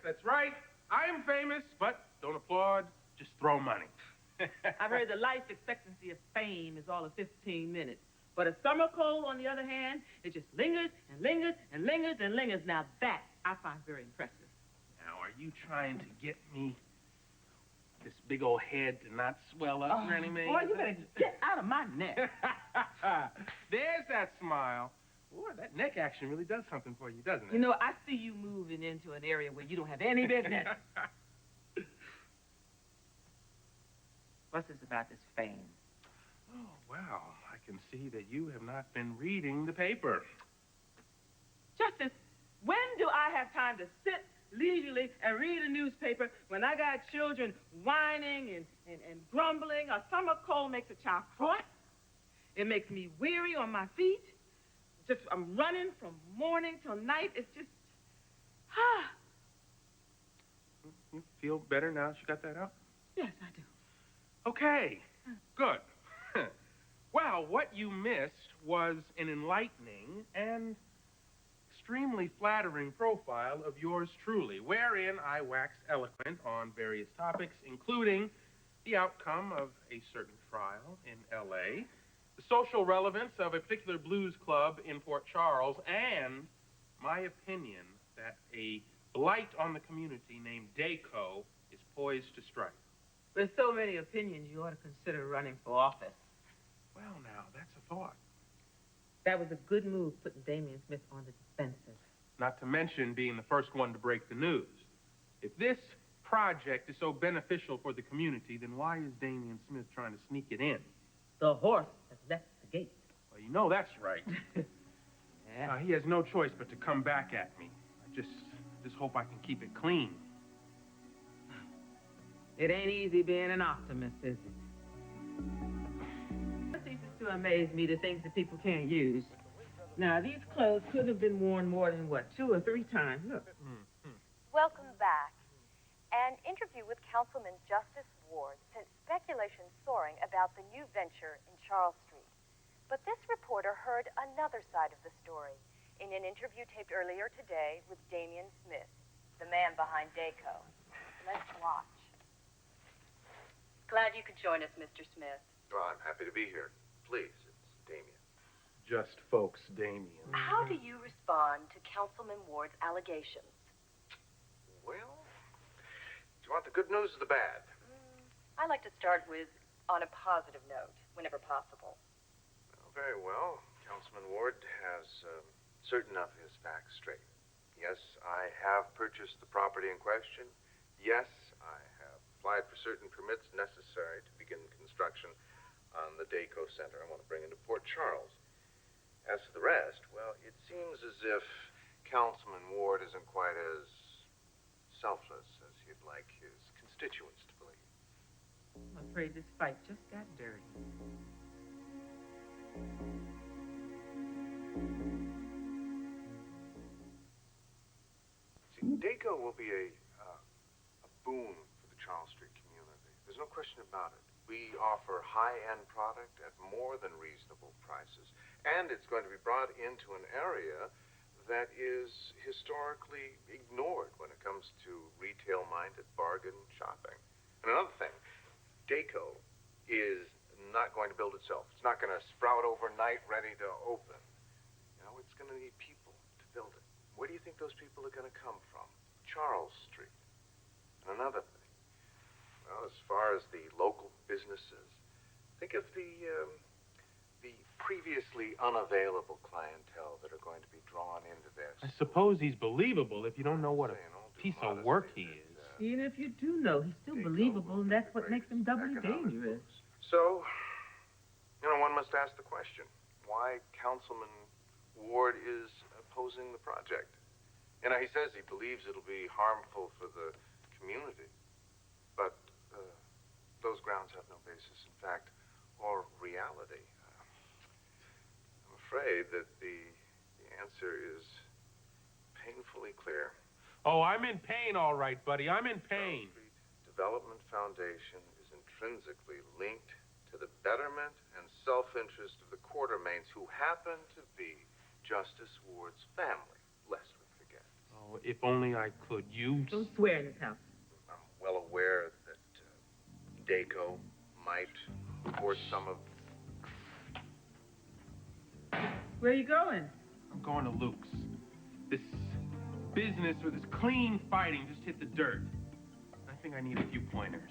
that's right. I am famous, but don't applaud, just throw money. I've heard the life expectancy of fame is all of 15 minutes. But a summer cold, on the other hand, it just lingers and lingers and lingers and lingers. Now that I find very impressive. Now, are you trying to get me, this big old head, to not swell up, Granny Mae? Boy, you better get out of my neck. There's that smile. Boy, that neck action really does something for you, doesn't it? You know, I see you moving into an area where you don't have any business. What's this about this fame? Oh, well, I can see that you have not been reading the paper. Justice, when do I have time to sit leisurely and read a newspaper when I got children whining and grumbling? A summer cold makes a child cry. It makes me weary on my feet. I'm running from morning till night. It's just, You feel better now that you got that out? Yes, I do. Okay, good. Well, what you missed was an enlightening and extremely flattering profile of yours truly, wherein I wax eloquent on various topics, including the outcome of a certain trial in L.A., the social relevance of a particular blues club in Port Charles, and my opinion that a blight on the community named Daco is poised to strike. With so many opinions, you ought to consider running for office. Well, now, that's a thought. That was a good move, putting Damian Smith on the defensive. Not to mention being the first one to break the news. If this project is so beneficial for the community, then why is Damian Smith trying to sneak it in? The horse has left the gate. Well, you know that's right. Yeah. He has no choice but to come back at me. I just hope I can keep it clean. It ain't easy being an optimist, is it? It ceases to amaze me the things that people can't use. Now, these clothes could have been worn more than, 2 or 3 times. Look. Welcome back. An interview with Councilman Justus Ward sent speculation soaring about the new venture in Charles Street. But this reporter heard another side of the story in an interview taped earlier today with Damian Smith, the man behind Daco. Let's watch. Glad you could join us, Mr. Smith. Well, I'm happy to be here. Please, it's Damien. Just folks, Damien. How do you respond to Councilman Ward's allegations? Well, do you want the good news or the bad? I like to start with on a positive note, whenever possible. Well, very well. Councilman Ward has certain of his facts straight. Yes, I have purchased the property in question. Yes, I have applied for certain permits necessary to begin construction on the Daco Center I want to bring into Port Charles. As for the rest, well, it seems as if Councilman Ward isn't quite as selfless as he'd like his constituents to believe. I'm afraid this fight just got dirty. See, Daco will be a boon for the Charles Street community. There's no question about it. We offer high-end product at more than reasonable prices, and it's going to be brought into an area that is historically ignored when it comes to retail-minded bargain shopping. And another thing, Daco is not going to build itself. It's not going to sprout overnight ready to open. You know, it's going to need people to build it. Where do you think those people are going to come from? Charles Street. And another thing, well, as far as the local businesses, think of the previously unavailable clientele that are going to be drawn into this. I suppose he's believable if you don't know what a piece of work he is. Even if you do know, he's still believable, and that's what makes him doubly dangerous. So, you know, one must ask the question, why Councilman Ward is opposing the project. You know, he says he believes it'll be harmful for the community, but those grounds have no basis in fact or reality. I'm afraid that the answer is painfully clear. Oh, I'm in pain, all right, buddy. I'm in pain. Charles Street Development Foundation is intrinsically linked to the betterment and self-interest of the Quartermains, who happen to be Justus Ward's family, lest we forget. Oh, if only I could. You... Don't swear in this house. I'm well aware that Daco might report some of... Where are you going? I'm going to Luke's. This business or this clean fighting just hit the dirt. I think I need a few pointers.